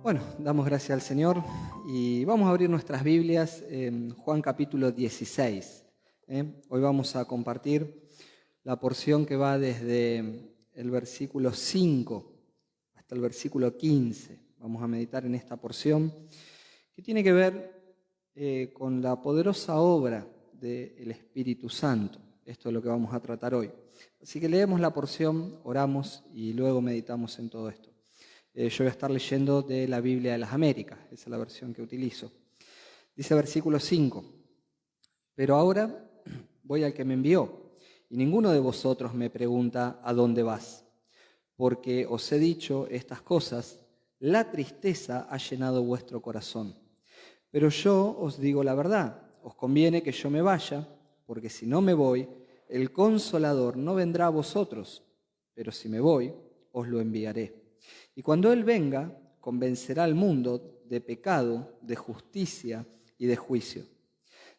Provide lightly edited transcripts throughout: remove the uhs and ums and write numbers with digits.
Bueno, damos gracias al Señor y vamos a abrir nuestras Biblias en Juan capítulo 16. Hoy vamos a compartir la porción que va desde el versículo 5 hasta el versículo 15. Vamos a meditar en esta porción que tiene que ver con la poderosa obra del Espíritu Santo. Esto es lo que vamos a tratar hoy. Así que leemos la porción, oramos y luego meditamos en todo esto. Yo voy a estar leyendo de la Biblia de las Américas, esa es la versión que utilizo. Dice versículo 5, pero ahora voy al que me envió, y ninguno de vosotros me pregunta ¿a dónde vas? Porque os he dicho estas cosas, la tristeza ha llenado vuestro corazón. Pero yo os digo la verdad, os conviene que yo me vaya, porque si no me voy, el Consolador no vendrá a vosotros, pero si me voy, os lo enviaré. Y cuando Él venga, convencerá al mundo de pecado, de justicia y de juicio.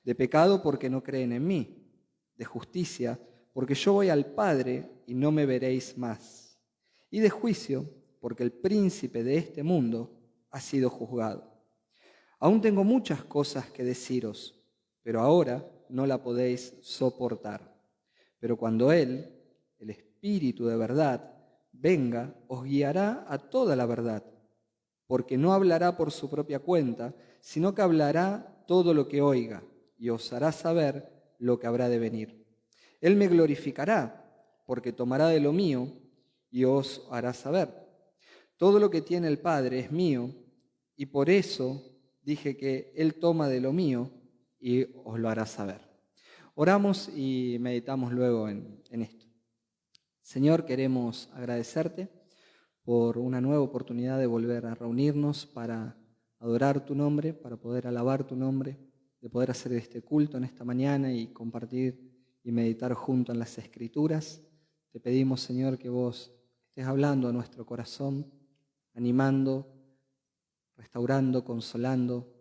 De pecado porque no creen en mí, de justicia porque yo voy al Padre y no me veréis más. Y de juicio porque el príncipe de este mundo ha sido juzgado. Aún tengo muchas cosas que deciros, pero ahora no la podéis soportar. Pero cuando Él, el Espíritu de verdad, venga, os guiará a toda la verdad, porque no hablará por su propia cuenta, sino que hablará todo lo que oiga, y os hará saber lo que habrá de venir. Él me glorificará, porque tomará de lo mío y os hará saber. Todo lo que tiene el Padre es mío, y por eso dije que Él toma de lo mío y os lo hará saber. Oramos y meditamos luego en esto. Señor, queremos agradecerte por una nueva oportunidad de volver a reunirnos para adorar tu nombre, para poder alabar tu nombre, de poder hacer este culto en esta mañana y compartir y meditar junto en las Escrituras. Te pedimos, Señor, que vos estés hablando a nuestro corazón, animando, restaurando, consolando,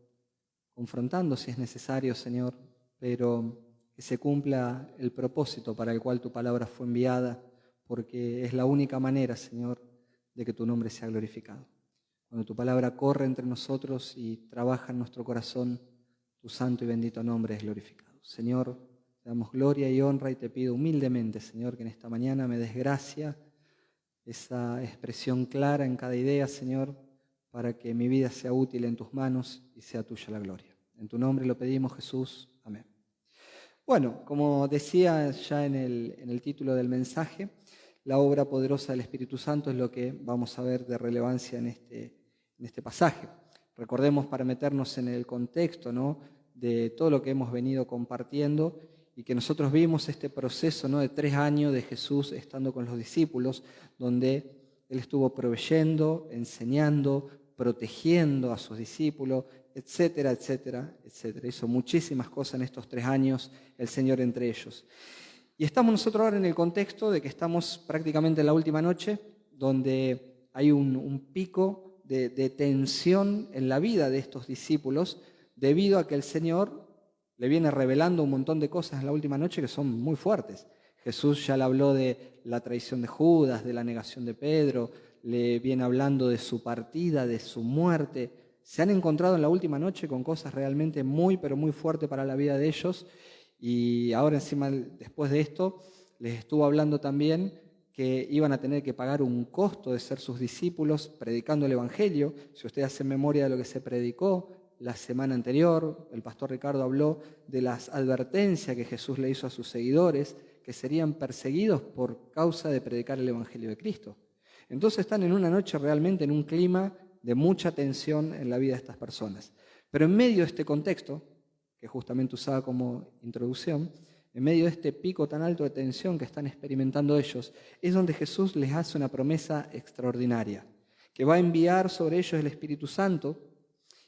confrontando si es necesario, Señor, pero que se cumpla el propósito para el cual tu palabra fue enviada, porque es la única manera, Señor, de que tu nombre sea glorificado. Cuando tu palabra corre entre nosotros y trabaja en nuestro corazón, tu santo y bendito nombre es glorificado. Señor, te damos gloria y honra y te pido humildemente, Señor, que en esta mañana me des gracia, esa expresión clara en cada idea, Señor, para que mi vida sea útil en tus manos y sea tuya la gloria. En tu nombre lo pedimos, Jesús. Amén. Bueno, como decía ya en el título del mensaje, la obra poderosa del Espíritu Santo es lo que vamos a ver de relevancia en este pasaje. Recordemos, para meternos en el contexto, ¿no?, de todo lo que hemos venido compartiendo y que nosotros vimos este proceso, ¿no?, de 3 años de Jesús estando con los discípulos, donde Él estuvo proveyendo, enseñando, protegiendo a sus discípulos, etcétera, etcétera, etcétera. Hizo muchísimas cosas en estos 3 años, el Señor entre ellos. Y estamos nosotros ahora en el contexto de que estamos prácticamente en la última noche, donde hay un pico de tensión en la vida de estos discípulos, debido a que el Señor le viene revelando un montón de cosas en la última noche que son muy fuertes. Jesús ya le habló de la traición de Judas, de la negación de Pedro, le viene hablando de su partida, de su muerte. Se han encontrado en la última noche con cosas realmente muy, pero muy fuertes para la vida de ellos. Y ahora encima, después de esto, les estuvo hablando también que iban a tener que pagar un costo de ser sus discípulos predicando el Evangelio. Si ustedes hacen memoria de lo que se predicó la semana anterior, el pastor Ricardo habló de las advertencias que Jesús le hizo a sus seguidores, que serían perseguidos por causa de predicar el Evangelio de Cristo. Entonces están en una noche realmente en un clima de mucha tensión en la vida de estas personas. Pero en medio de este contexto, que justamente usaba como introducción, en medio de este pico tan alto de tensión que están experimentando ellos, es donde Jesús les hace una promesa extraordinaria, que va a enviar sobre ellos el Espíritu Santo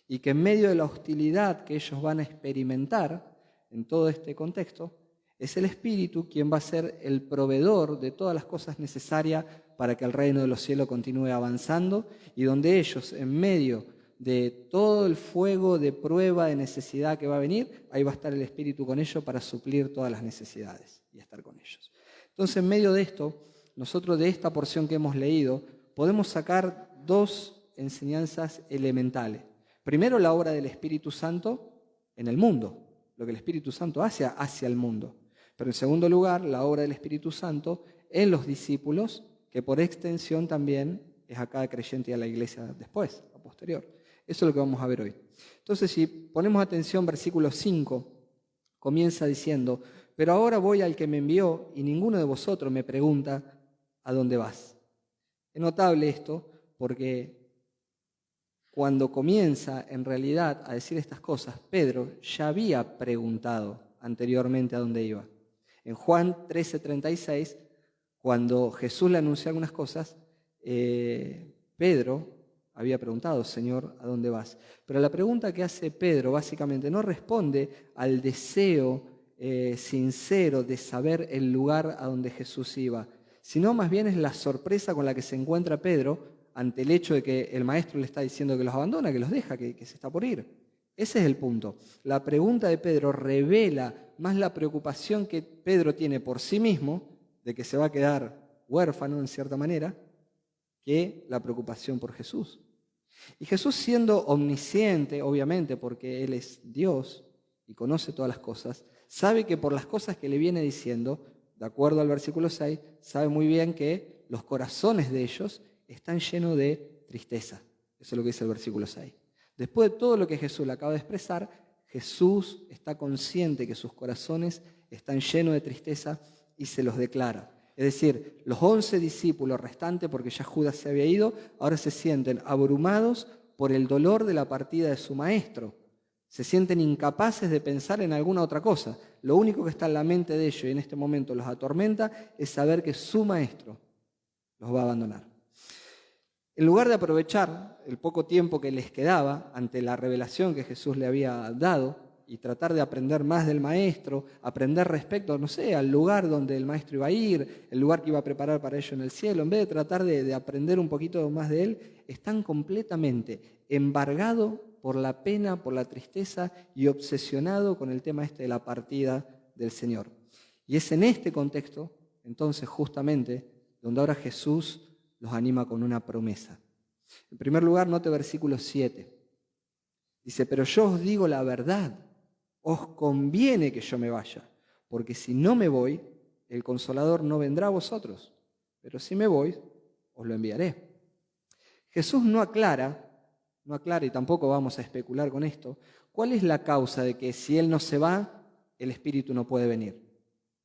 y que en medio de la hostilidad que ellos van a experimentar en todo este contexto, es el Espíritu quien va a ser el proveedor de todas las cosas necesarias para que el reino de los cielos continúe avanzando y donde ellos, en medio de todo el fuego de prueba, de necesidad que va a venir, ahí va a estar el Espíritu con ellos para suplir todas las necesidades y estar con ellos. Entonces, en medio de esto, nosotros de esta porción que hemos leído, podemos sacar dos enseñanzas elementales. Primero, la obra del Espíritu Santo en el mundo, lo que el Espíritu Santo hace hacia el mundo. Pero en segundo lugar, la obra del Espíritu Santo en los discípulos, que por extensión también es a cada creyente y a la iglesia después, a posterior. Eso es lo que vamos a ver hoy. Entonces, si ponemos atención, versículo 5 comienza diciendo: pero ahora voy al que me envió y ninguno de vosotros me pregunta ¿a dónde vas? Es notable esto porque cuando comienza en realidad a decir estas cosas, Pedro ya había preguntado anteriormente a dónde iba. En Juan 13:36, cuando Jesús le anunció algunas cosas, Pedro había preguntado: Señor, ¿a dónde vas? Pero la pregunta que hace Pedro básicamente no responde al deseo sincero de saber el lugar a donde Jesús iba, sino más bien es la sorpresa con la que se encuentra Pedro ante el hecho de que el maestro le está diciendo que los abandona, que los deja, que se está por ir. Ese es el punto. La pregunta de Pedro revela más la preocupación que Pedro tiene por sí mismo, de que se va a quedar huérfano en cierta manera, que la preocupación por Jesús. Y Jesús, siendo omnisciente, obviamente, porque Él es Dios y conoce todas las cosas, sabe que por las cosas que le viene diciendo, de acuerdo al versículo 6, sabe muy bien que los corazones de ellos están llenos de tristeza. Eso es lo que dice el versículo 6. Después de todo lo que Jesús le acaba de expresar, Jesús está consciente que sus corazones están llenos de tristeza y se los declara. Es decir, los 11 discípulos restantes, porque ya Judas se había ido, ahora se sienten abrumados por el dolor de la partida de su maestro. Se sienten incapaces de pensar en alguna otra cosa. Lo único que está en la mente de ellos y en este momento los atormenta es saber que su maestro los va a abandonar. En lugar de aprovechar el poco tiempo que les quedaba ante la revelación que Jesús le había dado y tratar de aprender más del maestro, aprender respecto, no sé, al lugar donde el maestro iba a ir, el lugar que iba a preparar para ellos en el cielo, en vez de tratar de aprender un poquito más de él, están completamente embargados por la pena, por la tristeza y obsesionados con el tema de la partida del Señor. Y es en este contexto, entonces, justamente, donde ahora Jesús los anima con una promesa. En primer lugar, note versículo 7. Dice: pero yo os digo la verdad, os conviene que yo me vaya, porque si no me voy, el Consolador no vendrá a vosotros, pero si me voy, os lo enviaré. Jesús no aclara, y tampoco vamos a especular con esto, cuál es la causa de que si Él no se va, el Espíritu no puede venir.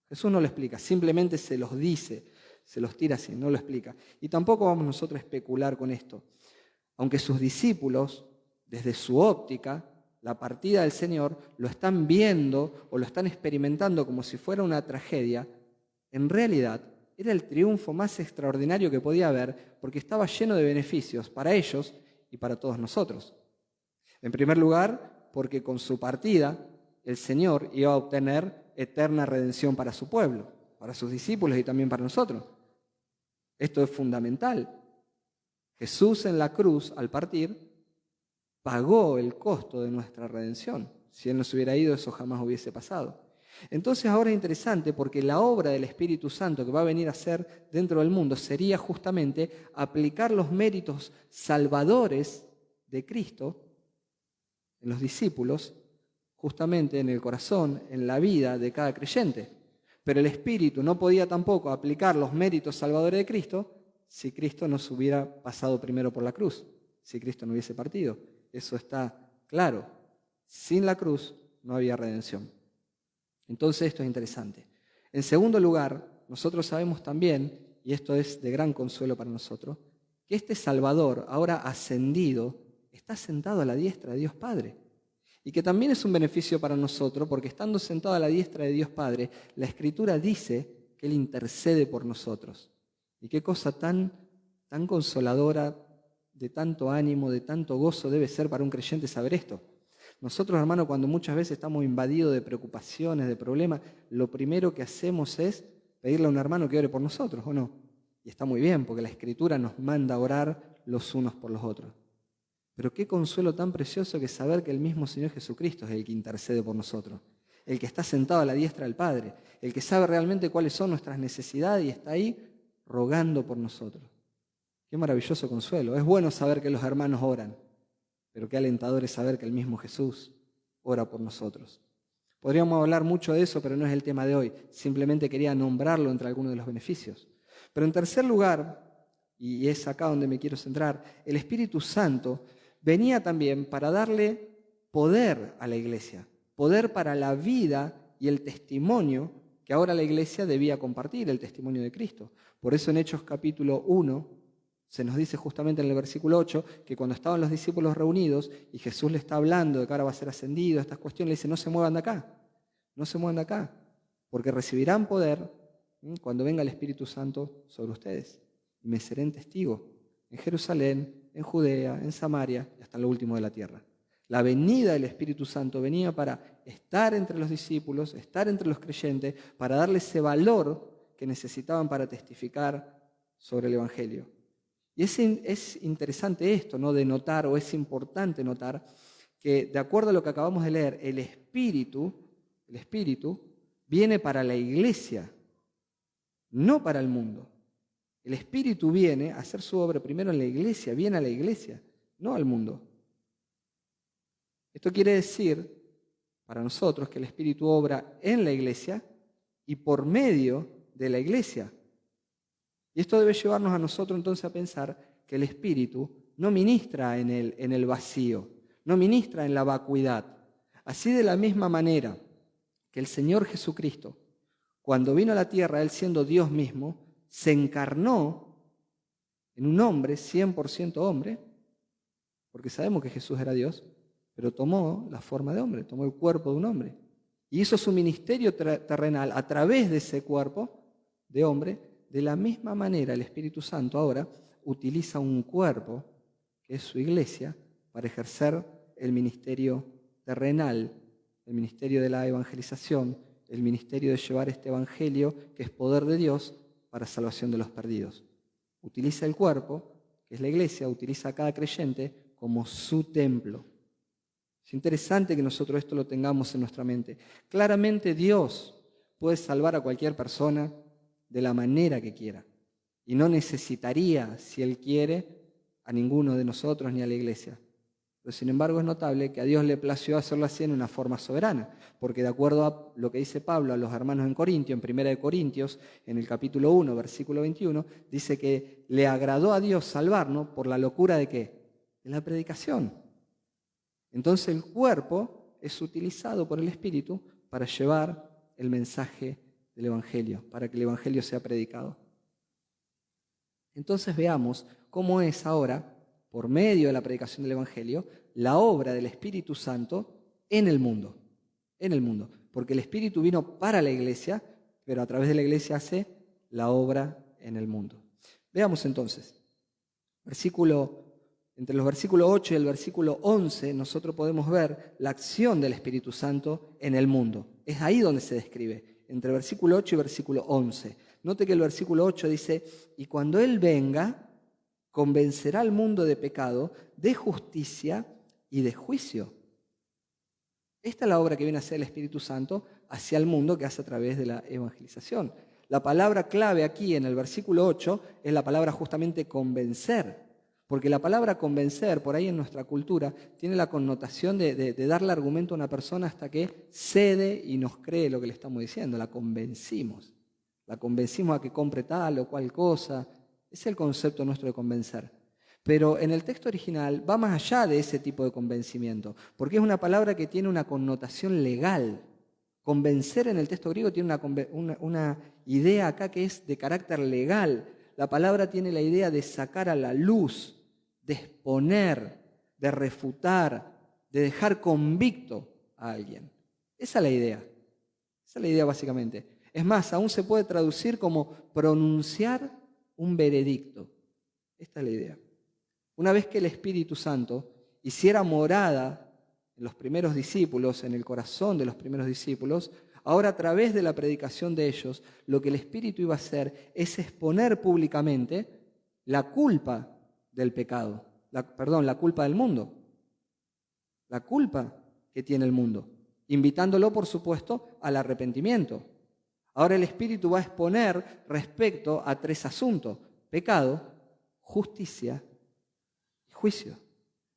Jesús no lo explica, simplemente se los dice, se los tira así, no lo explica. Y tampoco vamos nosotros a especular con esto. Aunque sus discípulos, desde su óptica, la partida del Señor, lo están viendo o lo están experimentando como si fuera una tragedia, en realidad era el triunfo más extraordinario que podía haber, porque estaba lleno de beneficios para ellos y para todos nosotros. En primer lugar, porque con su partida el Señor iba a obtener eterna redención para su pueblo, para sus discípulos y también para nosotros. Esto es fundamental. Jesús en la cruz, al partir, pagó el costo de nuestra redención. Si Él no se hubiera ido, eso jamás hubiese pasado. Entonces ahora es interesante porque la obra del Espíritu Santo que va a venir a hacer dentro del mundo sería justamente aplicar los méritos salvadores de Cristo en los discípulos, justamente en el corazón, en la vida de cada creyente. Pero el Espíritu no podía tampoco aplicar los méritos salvadores de Cristo si Cristo no se hubiera pasado primero por la cruz, si Cristo no hubiese partido. Eso está claro. Sin la cruz no había redención. Entonces esto es interesante. En segundo lugar, nosotros sabemos también, y esto es de gran consuelo para nosotros, que este Salvador, ahora ascendido, está sentado a la diestra de Dios Padre. Y que también es un beneficio para nosotros, porque estando sentado a la diestra de Dios Padre, la Escritura dice que Él intercede por nosotros. Y qué cosa tan consoladora, de tanto ánimo, de tanto gozo debe ser para un creyente saber esto. Nosotros, hermanos, cuando muchas veces estamos invadidos de preocupaciones, de problemas, lo primero que hacemos es pedirle a un hermano que ore por nosotros, ¿o no? Y está muy bien, porque la Escritura nos manda a orar los unos por los otros. Pero qué consuelo tan precioso que saber que el mismo Señor Jesucristo es el que intercede por nosotros, el que está sentado a la diestra del Padre, el que sabe realmente cuáles son nuestras necesidades y está ahí rogando por nosotros. Qué maravilloso consuelo. Es bueno saber que los hermanos oran, pero qué alentador es saber que el mismo Jesús ora por nosotros. Podríamos hablar mucho de eso, pero no es el tema de hoy. Simplemente quería nombrarlo entre algunos de los beneficios. Pero en tercer lugar, y es acá donde me quiero centrar, el Espíritu Santo venía también para darle poder a la iglesia, poder para la vida y el testimonio que ahora la iglesia debía compartir, el testimonio de Cristo. Por eso en Hechos capítulo 1 se nos dice justamente en el versículo 8 que cuando estaban los discípulos reunidos y Jesús le está hablando de que ahora va a ser ascendido, estas cuestiones, le dice: no se muevan de acá, no se muevan de acá, porque recibirán poder cuando venga el Espíritu Santo sobre ustedes. Y me serán testigos en Jerusalén, en Judea, en Samaria y hasta lo último de la tierra. La venida del Espíritu Santo venía para estar entre los discípulos, estar entre los creyentes, para darles ese valor que necesitaban para testificar sobre el Evangelio. Y es interesante esto, ¿no?, de notar, o es importante notar, que de acuerdo a lo que acabamos de leer, el Espíritu viene para la iglesia, no para el mundo. El Espíritu viene a hacer su obra primero en la iglesia, viene a la iglesia, no al mundo. Esto quiere decir para nosotros que el Espíritu obra en la iglesia y por medio de la iglesia. Y esto debe llevarnos a nosotros entonces a pensar que el Espíritu no ministra en el vacío, no ministra en la vacuidad. Así, de la misma manera que el Señor Jesucristo, cuando vino a la tierra, Él siendo Dios mismo, se encarnó en un hombre, 100% hombre, porque sabemos que Jesús era Dios, pero tomó la forma de hombre, tomó el cuerpo de un hombre. Y hizo su ministerio terrenal a través de ese cuerpo de hombre. De la misma manera, el Espíritu Santo ahora utiliza un cuerpo, que es su iglesia, para ejercer el ministerio terrenal, el ministerio de la evangelización, el ministerio de llevar este evangelio, que es poder de Dios, para salvación de los perdidos. Utiliza el cuerpo, que es la iglesia, utiliza a cada creyente como su templo. Es interesante que nosotros esto lo tengamos en nuestra mente. Claramente Dios puede salvar a cualquier persona de la manera que quiera. Y no necesitaría, si Él quiere, a ninguno de nosotros ni a la iglesia. Pero sin embargo es notable que a Dios le plació hacerlo así en una forma soberana, porque de acuerdo a lo que dice Pablo a los hermanos en Corintio, en 1 Corintios, en el capítulo 1, versículo 21, dice que le agradó a Dios salvarnos por la locura ¿de qué? De la predicación. Entonces el cuerpo es utilizado por el Espíritu para llevar el mensaje del Evangelio, para que el Evangelio sea predicado. Entonces veamos cómo es ahora, por medio de la predicación del Evangelio, la obra del Espíritu Santo en el mundo. En el mundo. Porque el Espíritu vino para la iglesia, pero a través de la iglesia hace la obra en el mundo. Veamos entonces. Entre los versículos 8 y el versículo 11, nosotros podemos ver la acción del Espíritu Santo en el mundo. Es ahí donde se describe, entre el versículo 8 y el versículo 11. Note que el versículo 8 dice: y cuando Él venga, convencerá al mundo de pecado, de justicia y de juicio. Esta es la obra que viene a hacer el Espíritu Santo hacia el mundo, que hace a través de la evangelización. La palabra clave aquí en el versículo 8 es la palabra justamente convencer, porque la palabra convencer, por ahí en nuestra cultura, tiene la connotación de darle argumento a una persona hasta que cede y nos cree lo que le estamos diciendo. La convencimos a que compre tal o cual cosa. Es el concepto nuestro de convencer. Pero en el texto original va más allá de ese tipo de convencimiento, porque es una palabra que tiene una connotación legal. Convencer en el texto griego tiene una idea acá que es de carácter legal. La palabra tiene la idea de sacar a la luz, de exponer, de refutar, de dejar convicto a alguien. Esa es la idea. Esa es la idea básicamente. Es más, aún se puede traducir como pronunciar un veredicto. Esta es la idea. Una vez que el Espíritu Santo hiciera morada en los primeros discípulos, en el corazón de los primeros discípulos, ahora a través de la predicación de ellos, lo que el Espíritu iba a hacer es exponer públicamente la culpa del pecado, la culpa del mundo, la culpa que tiene el mundo, invitándolo, por supuesto, al arrepentimiento. Ahora el Espíritu va a exponer respecto a 3 asuntos: pecado, justicia y juicio.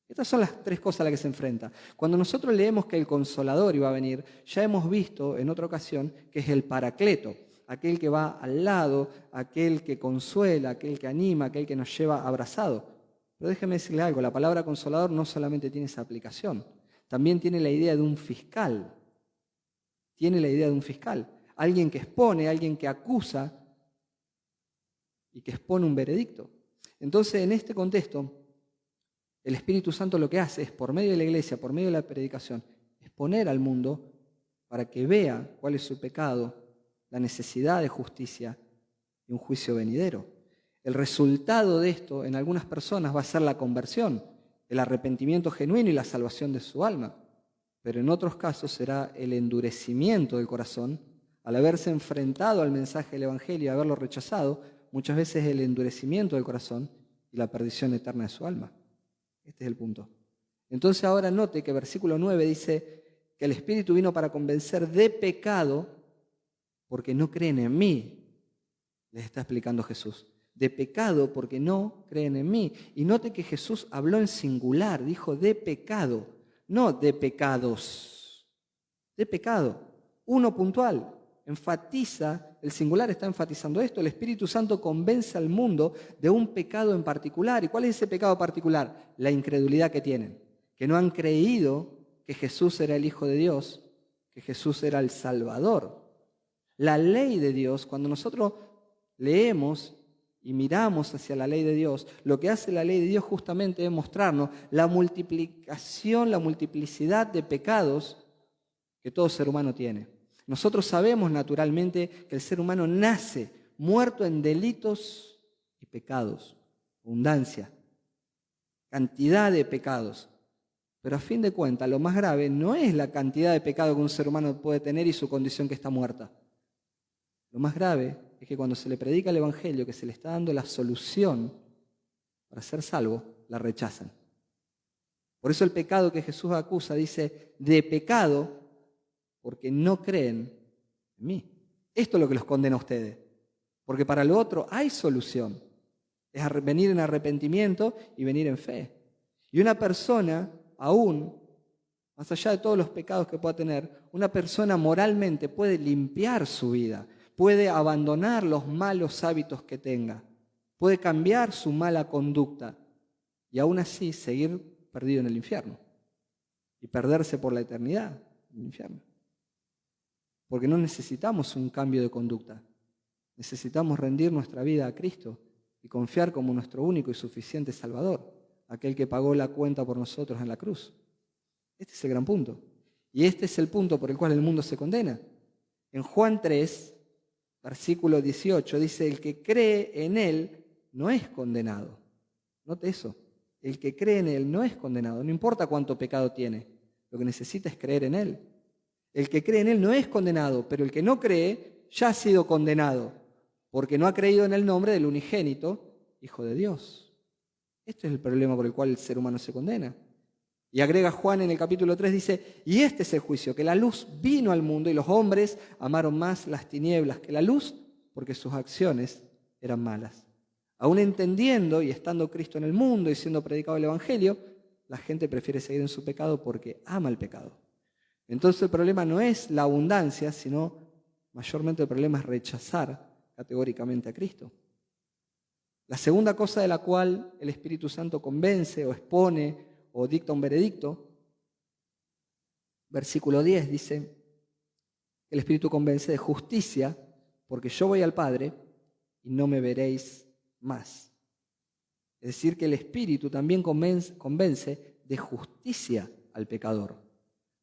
Estas son las tres cosas a las que se enfrenta. Cuando nosotros leemos que el Consolador iba a venir, ya hemos visto en otra ocasión que es el Paracleto, aquel que va al lado, aquel que consuela, aquel que anima, aquel que nos lleva abrazado. Pero déjeme decirle algo, la palabra Consolador no solamente tiene esa aplicación, también tiene la idea de un fiscal. Tiene la idea de un fiscal, alguien que expone, alguien que acusa y que expone un veredicto. Entonces, en este contexto, el Espíritu Santo lo que hace es, por medio de la iglesia, por medio de la predicación, exponer al mundo para que vea cuál es su pecado, la necesidad de justicia y un juicio venidero. El resultado de esto en algunas personas va a ser la conversión, el arrepentimiento genuino y la salvación de su alma. Pero en otros casos será el endurecimiento del corazón, al haberse enfrentado al mensaje del Evangelio y haberlo rechazado, muchas veces el endurecimiento del corazón y la perdición eterna de su alma. Este es el punto. Entonces ahora note que versículo 9 dice que el Espíritu vino para convencer de pecado porque no creen en mí, les está explicando Jesús. De pecado porque no creen en mí. Y note que Jesús habló en singular, dijo de pecado, no de pecados, de pecado. Uno puntual, enfatiza, el singular está enfatizando esto, el Espíritu Santo convence al mundo de un pecado en particular. ¿Y cuál es ese pecado particular? La incredulidad que tienen, que no han creído que Jesús era el Hijo de Dios, que Jesús era el Salvador. La ley de Dios, cuando nosotros leemos y miramos hacia la ley de Dios, lo que hace la ley de Dios justamente es mostrarnos la multiplicación, la multiplicidad de pecados que todo ser humano tiene. Nosotros sabemos naturalmente que el ser humano nace muerto en delitos y pecados, abundancia, cantidad de pecados. Pero a fin de cuentas, lo más grave no es la cantidad de pecado que un ser humano puede tener y su condición que está muerta. Lo más grave es que cuando se le predica el Evangelio, que se le está dando la solución para ser salvo, la rechazan. Por eso el pecado que Jesús acusa dice, de pecado, porque no creen en mí. Esto es lo que los condena a ustedes. Porque para lo otro hay solución. Es venir en arrepentimiento y venir en fe. Y una persona, aún, más allá de todos los pecados que pueda tener, una persona moralmente puede limpiar su vida, puede abandonar los malos hábitos que tenga, puede cambiar su mala conducta y aún así seguir perdido en el infierno y perderse por la eternidad en el infierno. Porque no necesitamos un cambio de conducta, necesitamos rendir nuestra vida a Cristo y confiar como nuestro único y suficiente Salvador, aquel que pagó la cuenta por nosotros en la cruz. Este es el gran punto. Y este es el punto por el cual el mundo se condena. En Juan 3, versículo 18, dice, el que cree en Él no es condenado. Note eso. El que cree en Él no es condenado. No importa cuánto pecado tiene. Lo que necesita es creer en Él. El que cree en Él no es condenado, pero el que no cree ya ha sido condenado, porque no ha creído en el nombre del unigénito Hijo de Dios. Este es el problema por el cual el ser humano se condena. Y agrega Juan en el capítulo 3, dice, y este es el juicio, que la luz vino al mundo y los hombres amaron más las tinieblas que la luz porque sus acciones eran malas. Aún entendiendo y estando Cristo en el mundo y siendo predicado el Evangelio, la gente prefiere seguir en su pecado porque ama el pecado. Entonces el problema no es la abundancia, sino mayormente el problema es rechazar categóricamente a Cristo. La segunda cosa de la cual el Espíritu Santo convence o expone o dicta un veredicto, versículo 10 dice, el Espíritu convence de justicia, porque yo voy al Padre y no me veréis más. Es decir, que el Espíritu también convence de justicia al pecador,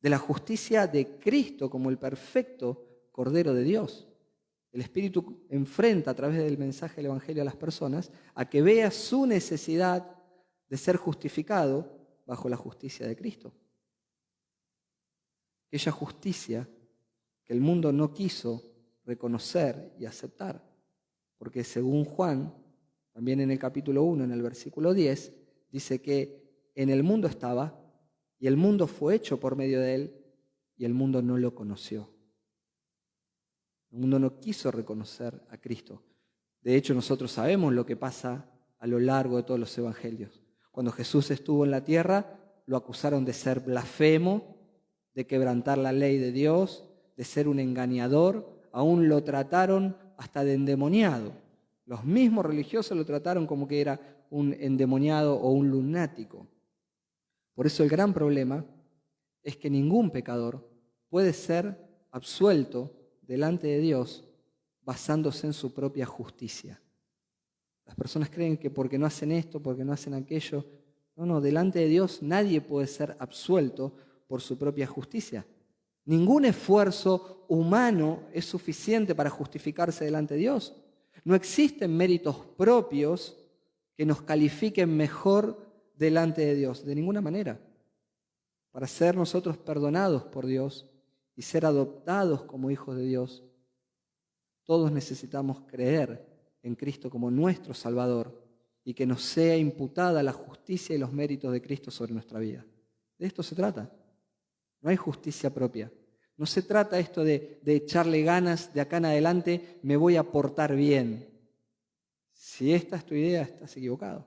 de la justicia de Cristo como el perfecto Cordero de Dios. El Espíritu enfrenta a través del mensaje del Evangelio a las personas a que vea su necesidad de ser justificado bajo la justicia de Cristo. Aquella justicia que el mundo no quiso reconocer y aceptar. Porque según Juan, también en el capítulo 1, en el versículo 10, dice que en el mundo estaba y el mundo fue hecho por medio de él y el mundo no lo conoció. El mundo no quiso reconocer a Cristo. De hecho, nosotros sabemos lo que pasa a lo largo de todos los evangelios. Cuando Jesús estuvo en la tierra, lo acusaron de ser blasfemo, de quebrantar la ley de Dios, de ser un engañador, aún lo trataron hasta de endemoniado. Los mismos religiosos lo trataron como que era un endemoniado o un lunático. Por eso el gran problema es que ningún pecador puede ser absuelto delante de Dios basándose en su propia justicia. Las personas creen que porque no hacen esto, porque no hacen aquello. No, delante de Dios nadie puede ser absuelto por su propia justicia. Ningún esfuerzo humano es suficiente para justificarse delante de Dios. No existen méritos propios que nos califiquen mejor delante de Dios, de ninguna manera. Para ser nosotros perdonados por Dios y ser adoptados como hijos de Dios, todos necesitamos creer en Cristo como nuestro Salvador y que nos sea imputada la justicia y los méritos de Cristo sobre nuestra vida. De esto se trata. No hay justicia propia. No se trata esto de echarle ganas de acá en adelante, me voy a portar bien. Si esta es tu idea, estás equivocado.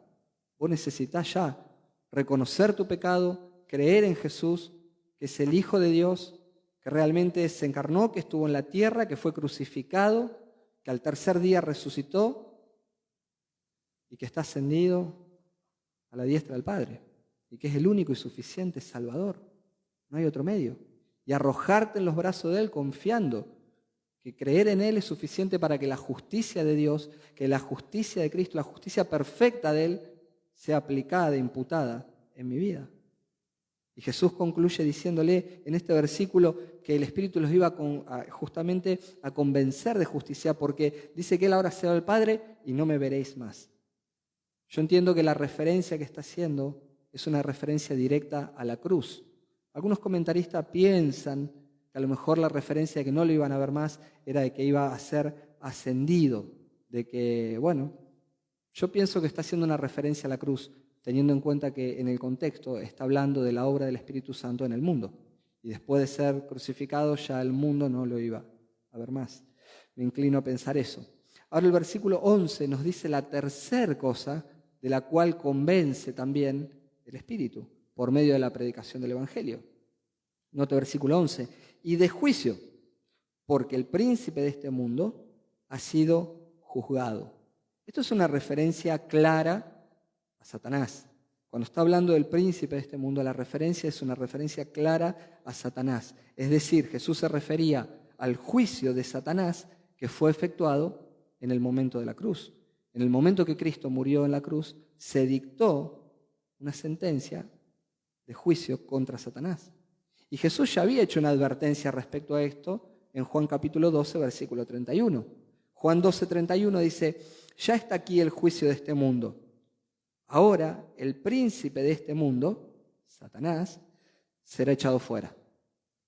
Vos necesitas ya reconocer tu pecado, creer en Jesús, que es el Hijo de Dios, que realmente se encarnó, que estuvo en la tierra, que fue crucificado, que al tercer día resucitó y que está ascendido a la diestra del Padre y que es el único y suficiente Salvador. No hay otro medio. Y arrojarte en los brazos de Él confiando que creer en Él es suficiente para que la justicia de Dios, que la justicia de Cristo, la justicia perfecta de Él, sea aplicada, imputada en mi vida. Y Jesús concluye diciéndole en este versículo que el Espíritu los iba justamente a convencer de justicia, porque dice que Él ahora se va al Padre y no me veréis más. Yo entiendo que la referencia que está haciendo es una referencia directa a la cruz. Algunos comentaristas piensan que a lo mejor la referencia de que no lo iban a ver más era de que iba a ser ascendido, de que, bueno, yo pienso que está haciendo una referencia a la cruz, teniendo en cuenta que en el contexto está hablando de la obra del Espíritu Santo en el mundo. Y después de ser crucificado ya el mundo no lo iba a ver más. Me inclino a pensar eso. Ahora el versículo 11 nos dice la tercera cosa de la cual convence también el Espíritu por medio de la predicación del Evangelio. Nota el versículo 11. Y de juicio, porque el príncipe de este mundo ha sido juzgado. Esto es una referencia clara a Satanás. Cuando está hablando del príncipe de este mundo, la referencia es una referencia clara a Satanás. Es decir, Jesús se refería al juicio de Satanás que fue efectuado en el momento de la cruz. En el momento que Cristo murió en la cruz, se dictó una sentencia de juicio contra Satanás. Y Jesús ya había hecho una advertencia respecto a esto en Juan capítulo 12, versículo 31. Juan 12, 31 dice, ya está aquí el juicio de este mundo. Ahora el príncipe de este mundo, Satanás, será echado fuera.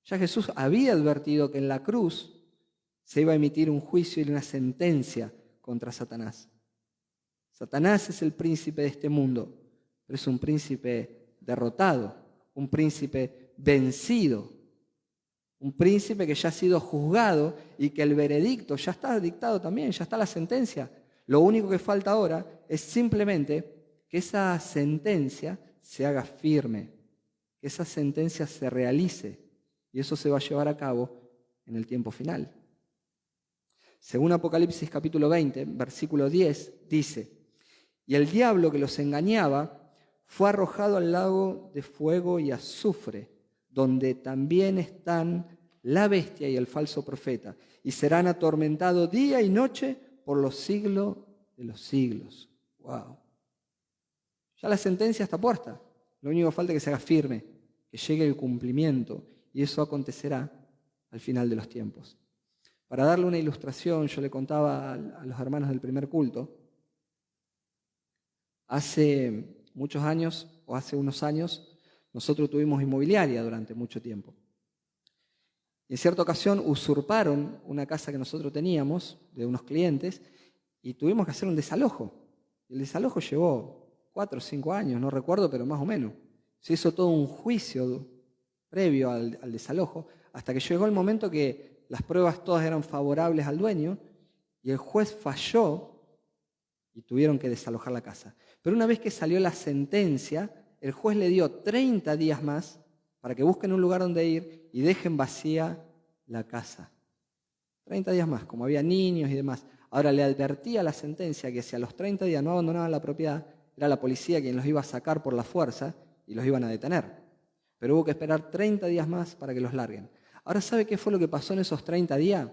Ya Jesús había advertido que en la cruz se iba a emitir un juicio y una sentencia contra Satanás. Satanás es el príncipe de este mundo, pero es un príncipe derrotado, un príncipe vencido, un príncipe que ya ha sido juzgado y que el veredicto ya está dictado también, ya está la sentencia. Lo único que falta ahora es simplemente que esa sentencia se haga firme, que esa sentencia se realice, y eso se va a llevar a cabo en el tiempo final. Según Apocalipsis capítulo 20, versículo 10, dice, y el diablo que los engañaba fue arrojado al lago de fuego y azufre, donde también están la bestia y el falso profeta, y serán atormentados día y noche por los siglos de los siglos. ¡Wow! Ya la sentencia está puesta. Lo único que falta es que se haga firme, que llegue el cumplimiento, y eso acontecerá al final de los tiempos. Para darle una ilustración, yo le contaba a los hermanos del primer culto, hace muchos años, o hace unos años, nosotros tuvimos inmobiliaria durante mucho tiempo. Y en cierta ocasión usurparon una casa que nosotros teníamos de unos clientes y tuvimos que hacer un desalojo. El desalojo llevó 4 o 5 años, no recuerdo, pero más o menos. Se hizo todo un juicio previo al desalojo, hasta que llegó el momento que las pruebas todas eran favorables al dueño y el juez falló y tuvieron que desalojar la casa. Pero una vez que salió la sentencia, el juez le dio 30 días más para que busquen un lugar donde ir y dejen vacía la casa. 30 días más, como había niños y demás. Ahora le advertía la sentencia que si a los 30 días no abandonaban la propiedad, era la policía quien los iba a sacar por la fuerza y los iban a detener. Pero hubo que esperar 30 días más para que los larguen. Ahora, ¿sabe qué fue lo que pasó en esos 30 días?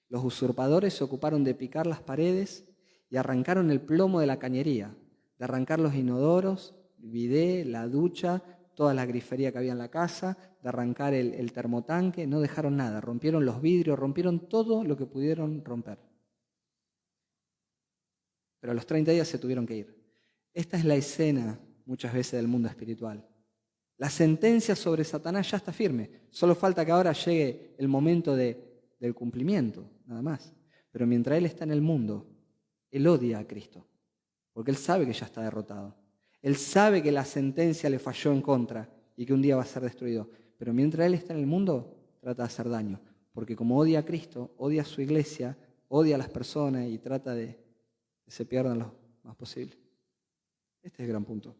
Los usurpadores se ocuparon de picar las paredes y arrancaron el plomo de la cañería, de arrancar los inodoros, el bidé, la ducha, toda la grifería que había en la casa, de arrancar el termotanque, no dejaron nada, rompieron los vidrios, rompieron todo lo que pudieron romper. Pero a los 30 días se tuvieron que ir. Esta es la escena muchas veces del mundo espiritual. La sentencia sobre Satanás ya está firme, solo falta que ahora llegue el momento del cumplimiento, nada más. Pero mientras él está en el mundo, él odia a Cristo, porque él sabe que ya está derrotado. Él sabe que la sentencia le falló en contra y que un día va a ser destruido. Pero mientras él está en el mundo, trata de hacer daño. Porque como odia a Cristo, odia a su iglesia, odia a las personas y trata de que se pierdan lo más posible. Este es el gran punto.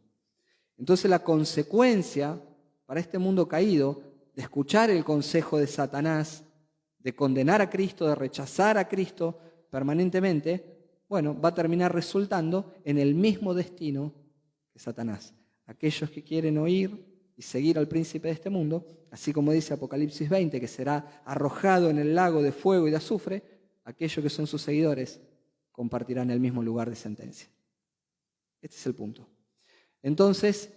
Entonces la consecuencia para este mundo caído de escuchar el consejo de Satanás, de condenar a Cristo, de rechazar a Cristo permanentemente, bueno, va a terminar resultando en el mismo destino que Satanás. Aquellos que quieren oír y seguir al príncipe de este mundo, así como dice Apocalipsis 20, que será arrojado en el lago de fuego y de azufre, aquellos que son sus seguidores compartirán el mismo lugar de sentencia. Este es el punto. Entonces,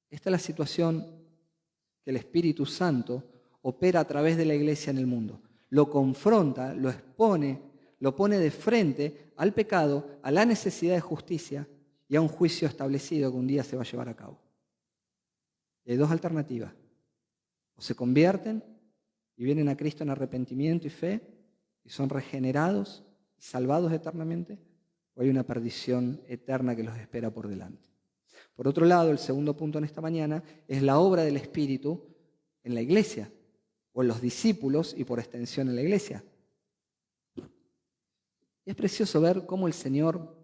esta es la situación que el Espíritu Santo opera a través de la iglesia en el mundo. Lo confronta, lo expone, lo pone de frente al pecado, a la necesidad de justicia y a un juicio establecido que un día se va a llevar a cabo. Y hay dos alternativas. O se convierten y vienen a Cristo en arrepentimiento y fe y son regenerados y salvados eternamente, o hay una perdición eterna que los espera por delante. Por otro lado, el segundo punto en esta mañana es la obra del Espíritu en la iglesia, o en los discípulos y por extensión en la iglesia. Y es precioso ver cómo el Señor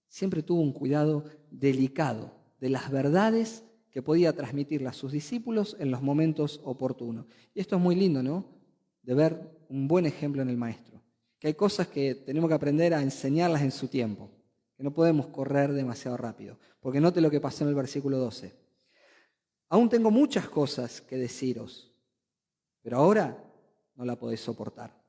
siempre tuvo un cuidado delicado de las verdades que podía transmitirle a sus discípulos en los momentos oportunos. Y esto es muy lindo, ¿no? De ver un buen ejemplo en el Maestro. Que hay cosas que tenemos que aprender a enseñarlas en su tiempo, que no podemos correr demasiado rápido. Porque note lo que pasó en el versículo 12. Aún tengo muchas cosas que deciros, pero ahora no la podéis soportar.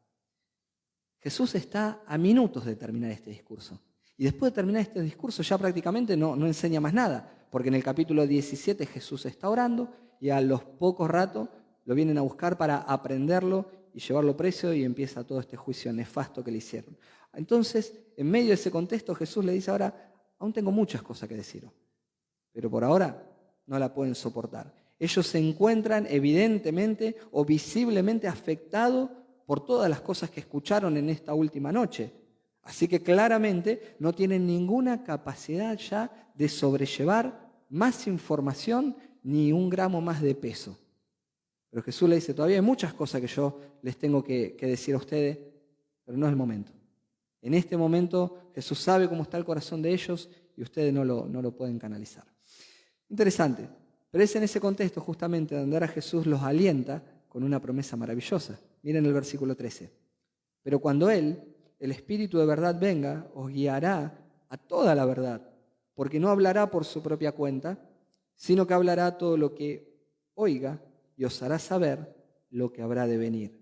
Jesús está a minutos de terminar este discurso. Y después de terminar este discurso ya prácticamente no enseña más nada, porque en el capítulo 17 Jesús está orando y a los pocos ratos lo vienen a buscar para aprenderlo y llevarlo preso y empieza todo este juicio nefasto que le hicieron. Entonces, en medio de ese contexto, Jesús le dice ahora, aún tengo muchas cosas que deciros, pero por ahora no la pueden soportar. Ellos se encuentran evidentemente o visiblemente afectados por todas las cosas que escucharon en esta última noche. Así que claramente no tienen ninguna capacidad ya de sobrellevar más información ni un gramo más de peso. Pero Jesús le dice, todavía hay muchas cosas que yo les tengo que decir a ustedes, pero no es el momento. En este momento Jesús sabe cómo está el corazón de ellos y ustedes no lo pueden canalizar. Interesante, pero es en ese contexto justamente donde ahora Jesús los alienta con una promesa maravillosa. Miren el versículo 13. Pero cuando Él, el Espíritu de verdad, venga, os guiará a toda la verdad, porque no hablará por su propia cuenta, sino que hablará todo lo que oiga y os hará saber lo que habrá de venir.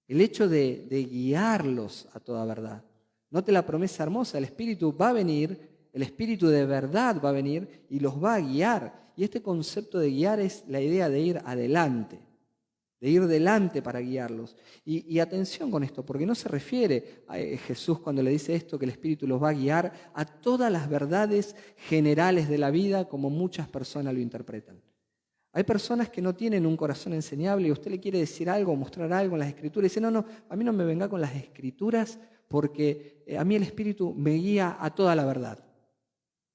El hecho de guiarlos a toda verdad. Note la promesa hermosa, el Espíritu va a venir, el Espíritu de verdad va a venir y los va a guiar. Y este concepto de guiar es la idea de ir adelante, de ir delante para guiarlos. Y atención con esto, porque no se refiere a Jesús cuando le dice esto, que el Espíritu los va a guiar a todas las verdades generales de la vida, como muchas personas lo interpretan. Hay personas que no tienen un corazón enseñable y usted le quiere decir algo, mostrar algo en las Escrituras y dice, no, a mí no me venga con las Escrituras porque a mí el Espíritu me guía a toda la verdad.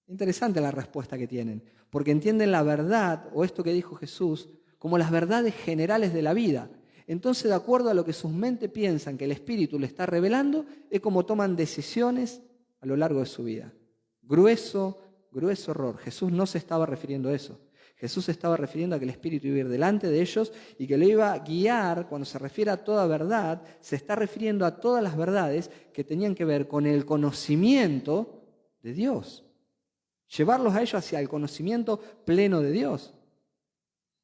Interesante la respuesta que tienen, porque entienden la verdad, o esto que dijo Jesús, como las verdades generales de la vida. Entonces, de acuerdo a lo que sus mentes piensan que el Espíritu le está revelando, es como toman decisiones a lo largo de su vida. Grueso error. Jesús no se estaba refiriendo a eso. Jesús se estaba refiriendo a que el Espíritu iba a ir delante de ellos y que lo iba a guiar. Cuando se refiere a toda verdad, se está refiriendo a todas las verdades que tenían que ver con el conocimiento de Dios. Llevarlos a ellos hacia el conocimiento pleno de Dios.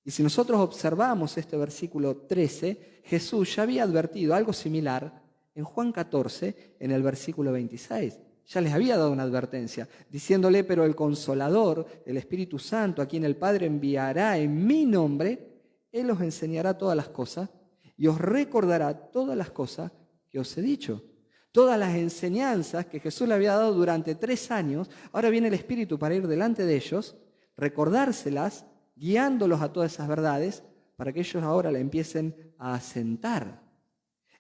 Y si nosotros observamos este versículo 13, Jesús ya había advertido algo similar en Juan 14, en el versículo 26. Ya les había dado una advertencia, diciéndole: pero el Consolador, el Espíritu Santo, a quien el Padre enviará en mi nombre, Él os enseñará todas las cosas y os recordará todas las cosas que os he dicho. Todas las enseñanzas que Jesús le había dado durante 3 años, ahora viene el Espíritu para ir delante de ellos, recordárselas, guiándolos a todas esas verdades, para que ellos ahora la empiecen a asentar.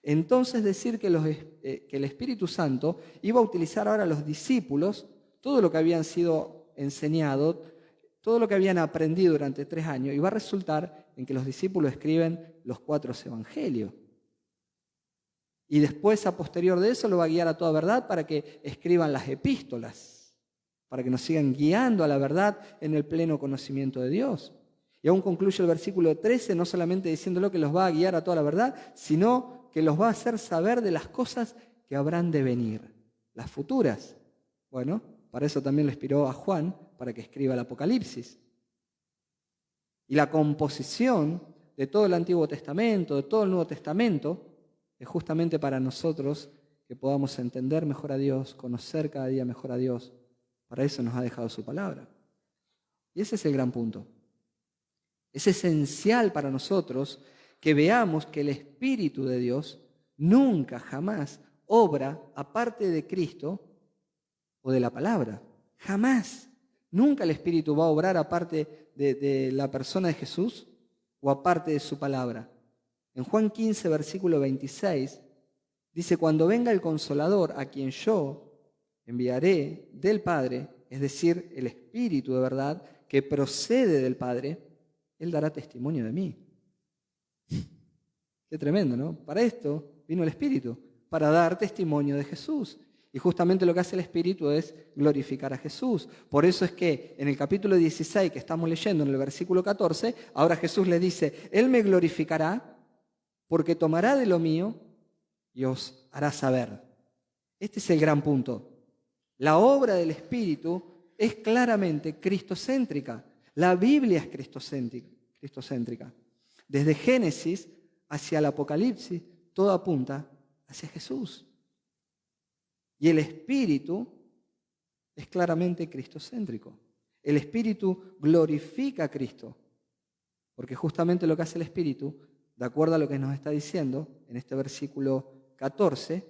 Entonces decir que el Espíritu Santo iba a utilizar ahora a los discípulos, todo lo que habían sido enseñado, todo lo que habían aprendido durante 3 años, y va a resultar en que los discípulos escriben los 4 evangelios. Y después, a posterior de eso, lo va a guiar a toda verdad para que escriban las epístolas, para que nos sigan guiando a la verdad en el pleno conocimiento de Dios. Y aún concluye el versículo 13, no solamente diciéndolo que los va a guiar a toda la verdad, sino que los va a hacer saber de las cosas que habrán de venir, las futuras. Bueno, para eso también le inspiró a Juan, para que escriba el Apocalipsis. Y la composición de todo el Antiguo Testamento, de todo el Nuevo Testamento, es justamente para nosotros que podamos entender mejor a Dios, conocer cada día mejor a Dios. Para eso nos ha dejado su palabra. Y ese es el gran punto. Es esencial para nosotros que veamos que el Espíritu de Dios nunca, jamás obra aparte de Cristo o de la palabra. Jamás. Nunca el Espíritu va a obrar aparte de la persona de Jesús o aparte de su palabra. En Juan 15, versículo 26, dice: cuando venga el Consolador, a quien yo enviaré del Padre, es decir, el Espíritu de verdad, que procede del Padre, Él dará testimonio de mí. Qué tremendo, ¿no? Para esto vino el Espíritu, para dar testimonio de Jesús. Y justamente lo que hace el Espíritu es glorificar a Jesús. Por eso es que en el capítulo 16 que estamos leyendo, en el versículo 14, ahora Jesús le dice: Él me glorificará porque tomará de lo mío y os hará saber. Este es el gran punto. La obra del Espíritu es claramente cristocéntrica. La Biblia es cristocéntrica. Desde Génesis hacia el Apocalipsis, todo apunta hacia Jesús. Y el Espíritu es claramente cristocéntrico. El Espíritu glorifica a Cristo, porque justamente lo que hace el Espíritu, de acuerdo a lo que nos está diciendo en este versículo 14,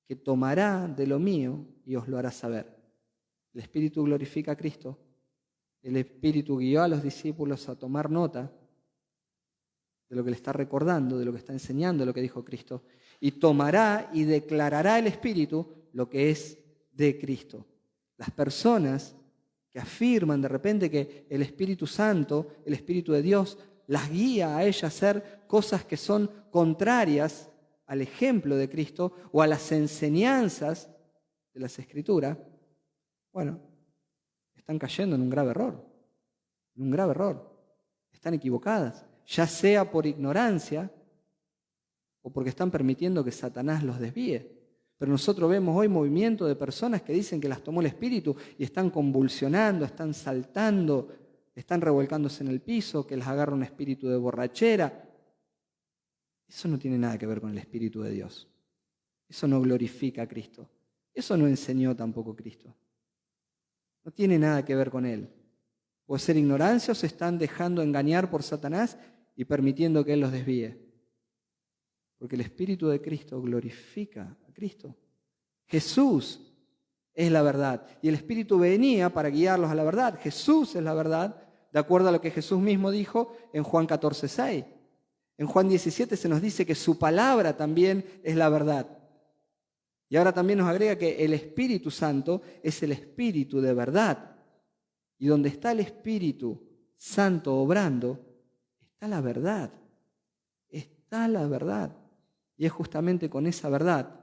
que tomará de lo mío y os lo hará saber. El Espíritu glorifica a Cristo. El Espíritu guió a los discípulos a tomar nota de lo que le está recordando, de lo que está enseñando, de lo que dijo Cristo. Y tomará y declarará el Espíritu lo que es de Cristo. Las personas que afirman de repente que el Espíritu Santo, el Espíritu de Dios, las guía a ellas a hacer cosas que son contrarias al ejemplo de Cristo o a las enseñanzas de las Escrituras, bueno, están cayendo en un grave error. Están equivocadas, ya sea por ignorancia o porque están permitiendo que Satanás los desvíe. Pero nosotros vemos hoy movimientos de personas que dicen que las tomó el Espíritu y están convulsionando, están saltando, están revolcándose en el piso, que les agarra un espíritu de borrachera. Eso no tiene nada que ver con el Espíritu de Dios. Eso no glorifica a Cristo. Eso no enseñó tampoco Cristo. No tiene nada que ver con Él. Puede ser ignorancia o se están dejando engañar por Satanás y permitiendo que Él los desvíe. Porque el Espíritu de Cristo glorifica a Cristo. Jesús es la verdad. Y el Espíritu venía para guiarlos a la verdad. Jesús es la verdad, de acuerdo a lo que Jesús mismo dijo en Juan 14:6. En Juan 17 se nos dice que su palabra también es la verdad. Y ahora también nos agrega que el Espíritu Santo es el Espíritu de verdad. Y donde está el Espíritu Santo obrando, está la verdad. Está la verdad. Y es justamente con esa verdad,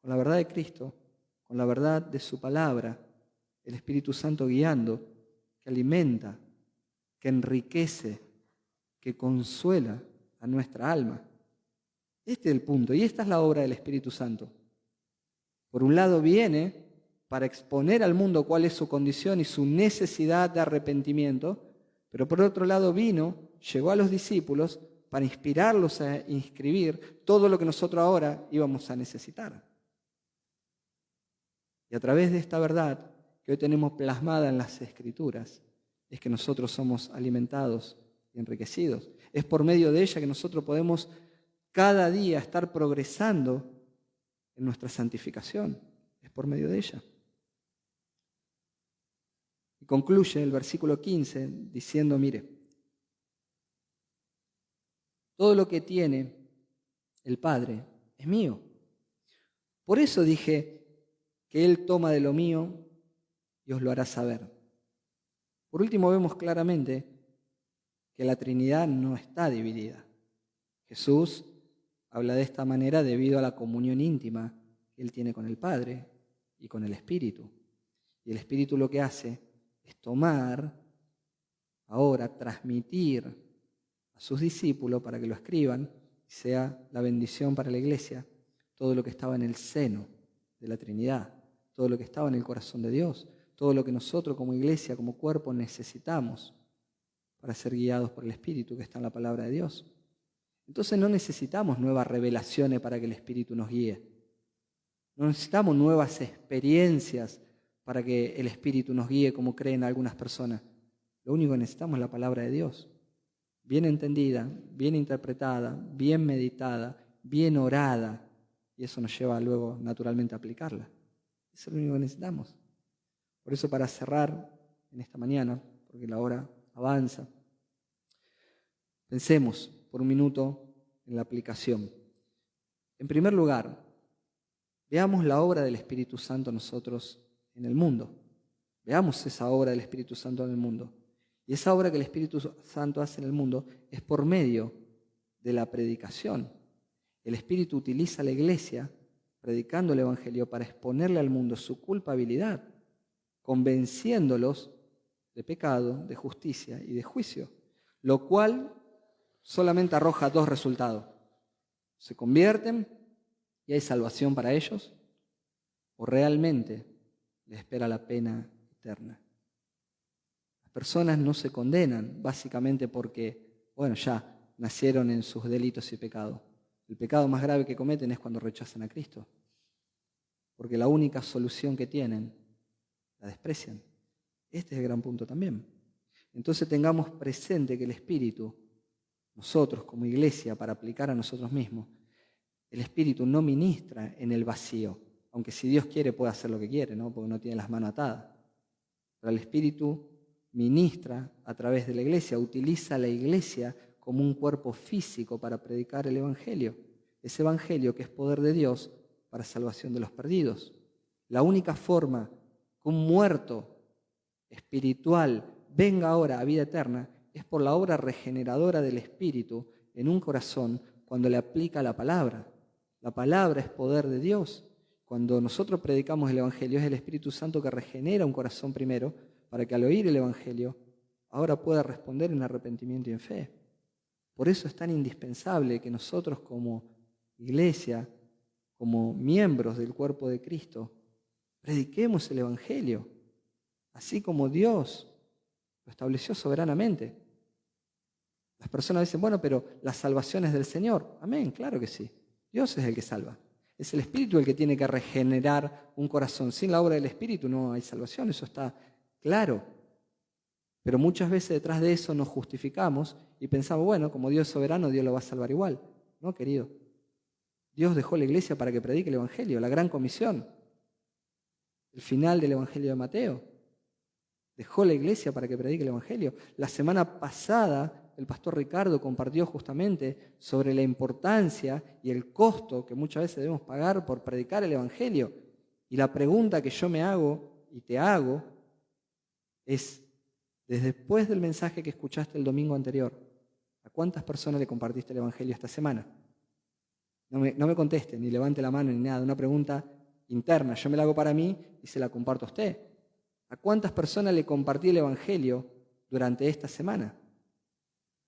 con la verdad de Cristo, con la verdad de su palabra, el Espíritu Santo guiando, que alimenta, que enriquece, que consuela a nuestra alma. Este es el punto, y esta es la obra del Espíritu Santo. Por un lado viene para exponer al mundo cuál es su condición y su necesidad de arrepentimiento, pero por otro lado llegó a los discípulos para inspirarlos a inscribir todo lo que nosotros ahora íbamos a necesitar. Y a través de esta verdad que hoy tenemos plasmada en las Escrituras, es que nosotros somos alimentados y enriquecidos. Es por medio de ella que nosotros podemos cada día estar progresando en nuestra santificación. Es por medio de ella. Y concluye el versículo 15 diciendo, mire, todo lo que tiene el Padre es mío. Por eso dije que Él toma de lo mío y os lo hará saber. Por último, vemos claramente que la Trinidad no está dividida. Jesús habla de esta manera debido a la comunión íntima que Él tiene con el Padre y con el Espíritu. Y el Espíritu lo que hace es tomar, ahora transmitir a sus discípulos para que lo escriban y sea la bendición para la iglesia, todo lo que estaba en el seno de la Trinidad, todo lo que estaba en el corazón de Dios, todo lo que nosotros como iglesia, como cuerpo necesitamos para ser guiados por el Espíritu que está en la palabra de Dios. Entonces no necesitamos nuevas revelaciones para que el Espíritu nos guíe. No necesitamos nuevas experiencias para que el Espíritu nos guíe como creen algunas personas. Lo único que necesitamos es la palabra de Dios. Bien entendida, bien interpretada, bien meditada, bien orada. Y eso nos lleva luego naturalmente a aplicarla. Eso es lo único que necesitamos. Por eso para cerrar en esta mañana, porque la hora avanza, pensemos por un minuto en la aplicación. En primer lugar, veamos la obra del Espíritu Santo nosotros en el mundo. Veamos esa obra del Espíritu Santo en el mundo. Y esa obra que el Espíritu Santo hace en el mundo es por medio de la predicación. El Espíritu utiliza a la iglesia predicando el Evangelio para exponerle al mundo su culpabilidad, convenciéndolos de pecado, de justicia y de juicio, lo cual solamente arroja dos resultados. Se convierten y hay salvación para ellos, o realmente les espera la pena eterna. Las personas no se condenan básicamente porque, ya nacieron en sus delitos y pecados. El pecado más grave que cometen es cuando rechazan a Cristo, porque la única solución que tienen la desprecian. Este es el gran punto también. Entonces tengamos presente que el Espíritu, nosotros como iglesia, para aplicar a nosotros mismos, el Espíritu no ministra en el vacío, aunque si Dios quiere puede hacer lo que quiere, ¿no? Porque no tiene las manos atadas. Pero el Espíritu ministra a través de la iglesia, utiliza a la iglesia como un cuerpo físico para predicar el Evangelio. Ese Evangelio que es poder de Dios para salvación de los perdidos. La única forma que un muerto espiritual venga ahora a vida eterna es por la obra regeneradora del Espíritu en un corazón cuando le aplica la palabra. La palabra es poder de Dios. Cuando nosotros predicamos el Evangelio es el Espíritu Santo que regenera un corazón primero para que al oír el Evangelio ahora pueda responder en arrepentimiento y en fe. Por eso es tan indispensable que nosotros como iglesia, como miembros del cuerpo de Cristo, prediquemos el Evangelio, así como Dios lo estableció soberanamente. Las personas dicen, pero la salvación es del Señor. Amén, claro que sí. Dios es el que salva. Es el Espíritu el que tiene que regenerar un corazón. Sin la obra del Espíritu no hay salvación, eso está claro. Pero muchas veces detrás de eso nos justificamos y pensamos, como Dios es soberano, Dios lo va a salvar igual. No, querido. Dios dejó la iglesia para que predique el Evangelio, la gran comisión. El final del Evangelio de Mateo. Dejó la iglesia para que predique el Evangelio. La semana pasada el pastor Ricardo compartió justamente sobre la importancia y el costo que muchas veces debemos pagar por predicar el Evangelio. Y la pregunta que yo me hago y te hago es, desde después del mensaje que escuchaste el domingo anterior, ¿a cuántas personas le compartiste el Evangelio esta semana? No me conteste, ni levante la mano, ni nada. Una pregunta interna, yo me la hago para mí y se la comparto a usted. ¿A cuántas personas le compartí el Evangelio durante esta semana?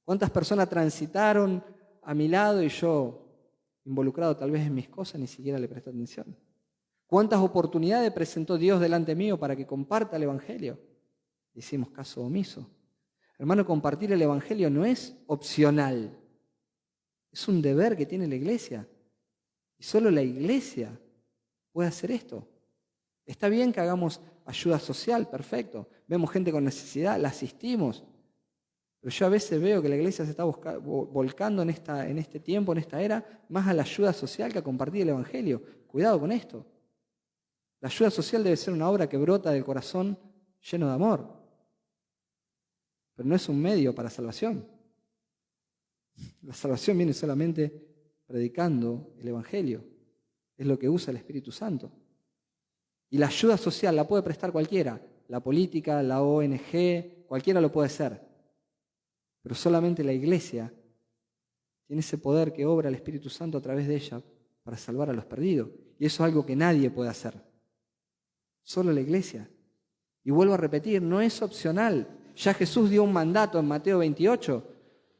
¿Cuántas personas transitaron a mi lado y yo, involucrado tal vez en mis cosas, ni siquiera le presté atención? ¿Cuántas oportunidades presentó Dios delante mío para que comparta el Evangelio? Hicimos caso omiso. Hermano, compartir el Evangelio no es opcional. Es un deber que tiene la iglesia. Y solo la iglesia puede hacer esto. Está bien que hagamos ayuda social, perfecto. Vemos gente con necesidad, la asistimos. Pero yo a veces veo que la iglesia se está volcando en este tiempo, en esta era, más a la ayuda social que a compartir el Evangelio. Cuidado con esto. La ayuda social debe ser una obra que brota del corazón lleno de amor. Pero no es un medio para salvación. La salvación viene solamente predicando el Evangelio. Es lo que usa el Espíritu Santo. Y la ayuda social la puede prestar cualquiera. La política, la ONG, cualquiera lo puede hacer. Pero solamente la iglesia tiene ese poder que obra el Espíritu Santo a través de ella para salvar a los perdidos. Y eso es algo que nadie puede hacer. Solo la iglesia. Y vuelvo a repetir, no es opcional. Ya Jesús dio un mandato en Mateo 28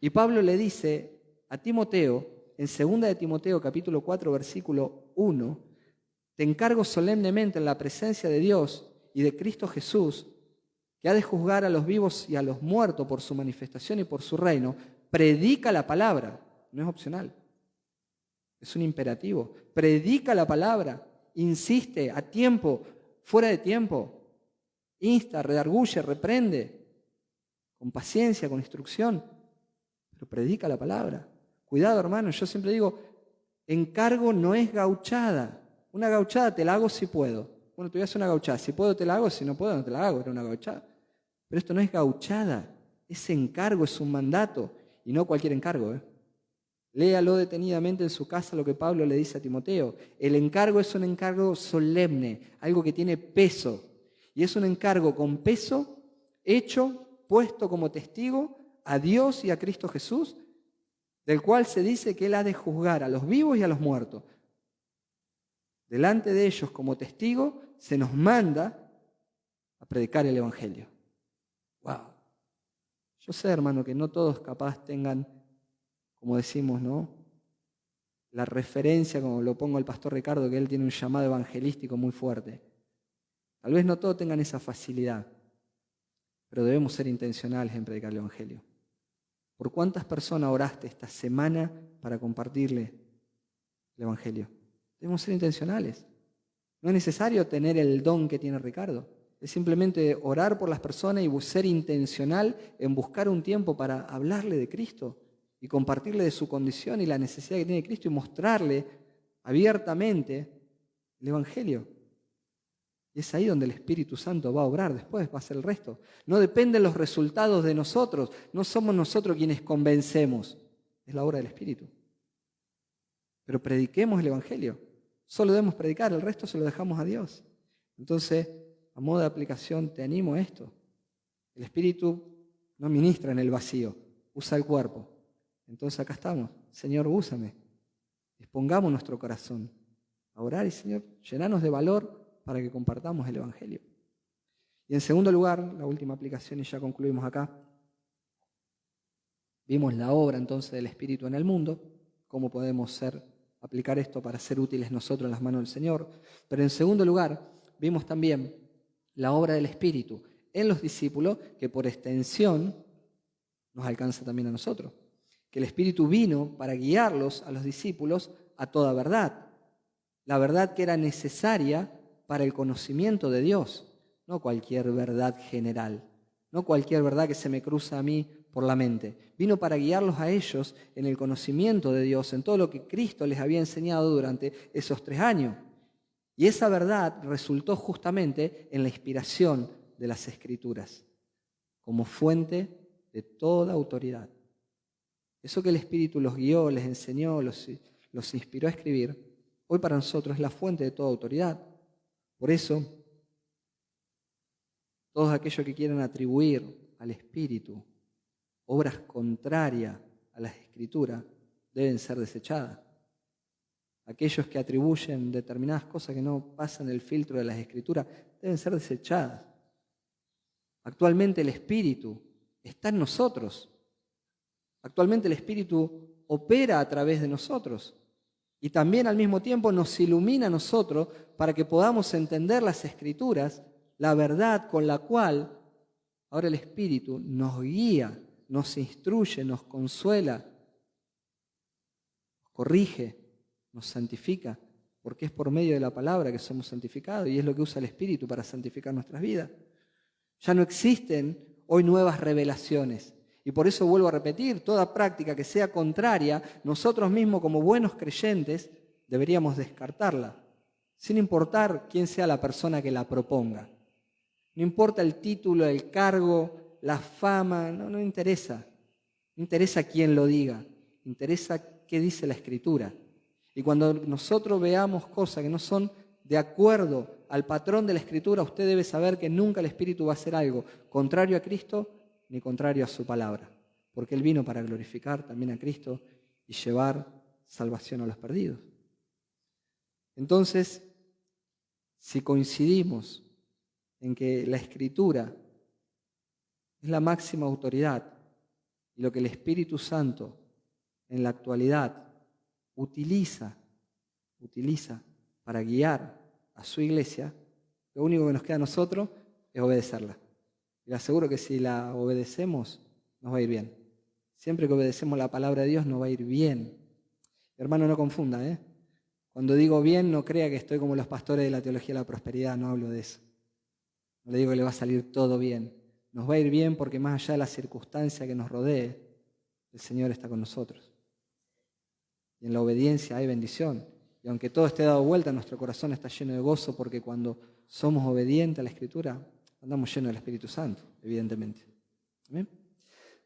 y Pablo le dice a Timoteo, en 2 de Timoteo capítulo 4 versículo 1, te encargo solemnemente en la presencia de Dios y de Cristo Jesús, que ha de juzgar a los vivos y a los muertos por su manifestación y por su reino, predica la palabra, no es opcional, es un imperativo, predica la palabra, insiste a tiempo, fuera de tiempo, insta, redarguye, reprende, con paciencia, con instrucción, pero predica la palabra. Cuidado, hermano, yo siempre digo, encargo no es gauchada. Una gauchada te la hago si puedo. Bueno, te voy a hacer una gauchada. Si puedo, te la hago. Si no puedo, no te la hago. Era una gauchada. Pero esto no es gauchada. Es encargo, es un mandato. Y no cualquier encargo. Léalo detenidamente en su casa lo que Pablo le dice a Timoteo. El encargo es un encargo solemne, algo que tiene peso. Y es un encargo con peso, hecho, puesto como testigo a Dios y a Cristo Jesús, del cual se dice que Él ha de juzgar a los vivos y a los muertos. Delante de ellos, como testigo, se nos manda a predicar el Evangelio. ¡Wow! Yo sé, hermano, que no todos capaz tengan, como decimos, ¿no?, la referencia, como lo pongo el pastor Ricardo, que él tiene un llamado evangelístico muy fuerte. Tal vez no todos tengan esa facilidad, pero debemos ser intencionales en predicar el Evangelio. ¿Por cuántas personas oraste esta semana para compartirle el Evangelio? Debemos ser intencionales. No es necesario tener el don que tiene Ricardo. Es simplemente orar por las personas y ser intencional en buscar un tiempo para hablarle de Cristo y compartirle de su condición y la necesidad que tiene Cristo y mostrarle abiertamente el Evangelio. Y es ahí donde el Espíritu Santo va a obrar después, va a hacer el resto. No dependen los resultados de nosotros, no somos nosotros quienes convencemos, es la obra del Espíritu. Pero prediquemos el Evangelio, solo debemos predicar, el resto se lo dejamos a Dios. Entonces, a modo de aplicación, te animo a esto. El Espíritu no ministra en el vacío, usa el cuerpo. Entonces acá estamos, Señor, úsame. Dispongamos nuestro corazón a orar y, Señor, llenanos de valor para que compartamos el Evangelio. Y en segundo lugar, la última aplicación, y ya concluimos acá, vimos la obra entonces del Espíritu en el mundo, cómo podemos aplicar esto para ser útiles nosotros en las manos del Señor. Pero en segundo lugar, vimos también la obra del Espíritu en los discípulos, que por extensión nos alcanza también a nosotros. Que el Espíritu vino para guiarlos a los discípulos a toda verdad. La verdad que era necesaria para el conocimiento de Dios, no cualquier verdad general, no cualquier verdad que se me cruza a mí por la mente. Vino para guiarlos a ellos en el conocimiento de Dios, en todo lo que Cristo les había enseñado durante esos 3 años. Y esa verdad resultó justamente en la inspiración de las Escrituras, como fuente de toda autoridad. Eso que el Espíritu los guió, les enseñó, los inspiró a escribir, hoy para nosotros es la fuente de toda autoridad. Por eso, todos aquellos que quieran atribuir al Espíritu obras contrarias a las Escrituras deben ser desechadas. aquellos que atribuyen determinadas cosas que no pasan el filtro de las Escrituras, deben ser desechadas. Actualmente el Espíritu está en nosotros. Actualmente el Espíritu opera a través de nosotros y también al mismo tiempo nos ilumina a nosotros para que podamos entender las Escrituras, la verdad con la cual ahora el Espíritu nos guía, nos instruye, nos consuela, nos corrige, nos santifica, porque es por medio de la palabra que somos santificados y es lo que usa el Espíritu para santificar nuestras vidas. Ya no existen hoy nuevas revelaciones. Y por eso vuelvo a repetir, toda práctica que sea contraria, nosotros mismos como buenos creyentes deberíamos descartarla, sin importar quién sea la persona que la proponga. No importa el título, el cargo, la fama, no interesa. No interesa quién lo diga, interesa qué dice la Escritura. Y cuando nosotros veamos cosas que no son de acuerdo al patrón de la Escritura, usted debe saber que nunca el Espíritu va a hacer algo contrario a Cristo ni contrario a su palabra, porque Él vino para glorificar también a Cristo y llevar salvación a los perdidos. Entonces, si coincidimos en que la Escritura es la máxima autoridad y lo que el Espíritu Santo en la actualidad utiliza para guiar a su iglesia, lo único que nos queda a nosotros es obedecerla. Y le aseguro que si la obedecemos, nos va a ir bien. Siempre que obedecemos la palabra de Dios, nos va a ir bien. Hermano, no confunda, ¿eh? Cuando digo bien, no crea que estoy como los pastores de la teología de la prosperidad, no hablo de eso. No le digo que le va a salir todo bien. Nos va a ir bien porque más allá de la circunstancia que nos rodee, el Señor está con nosotros. Y en la obediencia hay bendición. Y aunque todo esté dado vuelta, nuestro corazón está lleno de gozo porque cuando somos obedientes a la Escritura, andamos llenos del Espíritu Santo, evidentemente. ¿Amén?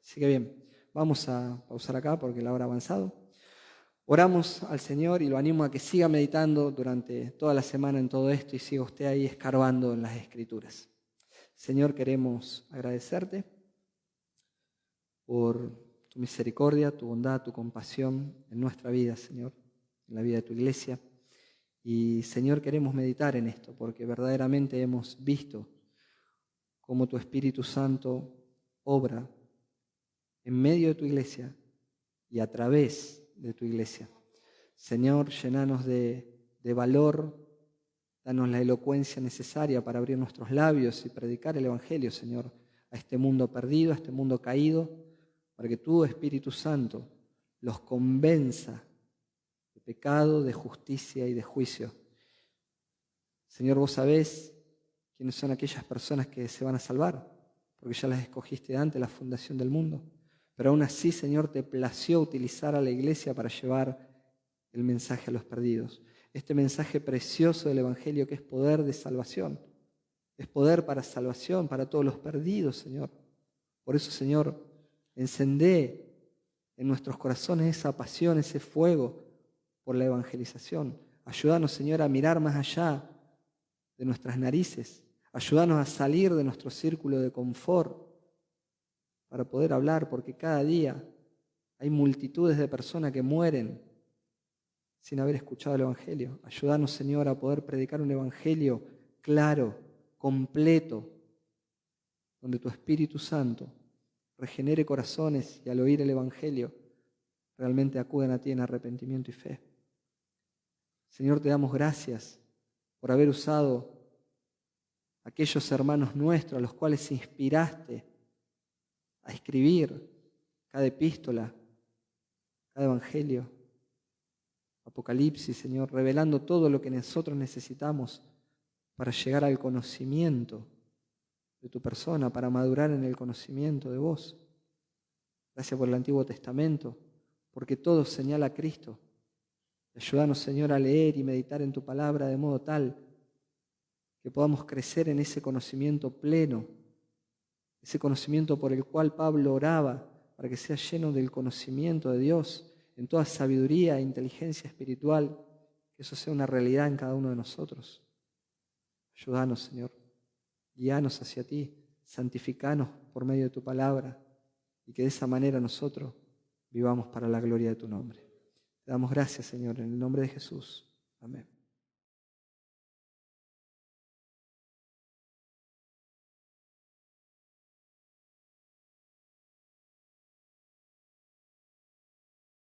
Así que bien, vamos a pausar acá porque la hora ha avanzado. Oramos al Señor y lo animo a que siga meditando durante toda la semana en todo esto y siga usted ahí escarbando en las Escrituras. Señor, queremos agradecerte por tu misericordia, tu bondad, tu compasión en nuestra vida, Señor, en la vida de tu iglesia. Y, Señor, queremos meditar en esto porque verdaderamente hemos visto cómo tu Espíritu Santo obra en medio de tu iglesia y a través de tu iglesia. Señor, llenanos de valor, danos la elocuencia necesaria para abrir nuestros labios y predicar el Evangelio, Señor, a este mundo perdido, a este mundo caído, para que tu Espíritu Santo los convenza de pecado, de justicia y de juicio. Señor, vos sabés quiénes son aquellas personas que se van a salvar, porque ya las escogiste antes de la fundación del mundo. Pero aún así, Señor, te plació utilizar a la iglesia para llevar el mensaje a los perdidos. Este mensaje precioso del Evangelio que es poder de salvación. Es poder para salvación, para todos los perdidos, Señor. Por eso, Señor, encendé en nuestros corazones esa pasión, ese fuego por la evangelización. Ayúdanos, Señor, a mirar más allá de nuestras narices. Ayúdanos a salir de nuestro círculo de confort para poder hablar, porque cada día hay multitudes de personas que mueren sin haber escuchado el Evangelio. Ayúdanos, Señor, a poder predicar un Evangelio claro, completo, donde tu Espíritu Santo regenere corazones y al oír el Evangelio realmente acuden a ti en arrepentimiento y fe. Señor, te damos gracias por haber usado a aquellos hermanos nuestros a los cuales inspiraste a escribir cada epístola, cada evangelio, Apocalipsis, Señor, revelando todo lo que nosotros necesitamos para llegar al conocimiento de tu persona, para madurar en el conocimiento de vos. Gracias por el Antiguo Testamento, porque todo señala a Cristo. Ayúdanos, Señor, a leer y meditar en tu palabra de modo tal que podamos crecer en ese conocimiento pleno, ese conocimiento por el cual Pablo oraba, para que sea lleno del conocimiento de Dios, en toda sabiduría e inteligencia espiritual, que eso sea una realidad en cada uno de nosotros. Ayúdanos, Señor, guíanos hacia ti, santificanos por medio de tu palabra, y que de esa manera nosotros vivamos para la gloria de tu nombre. Te damos gracias, Señor, en el nombre de Jesús. Amén.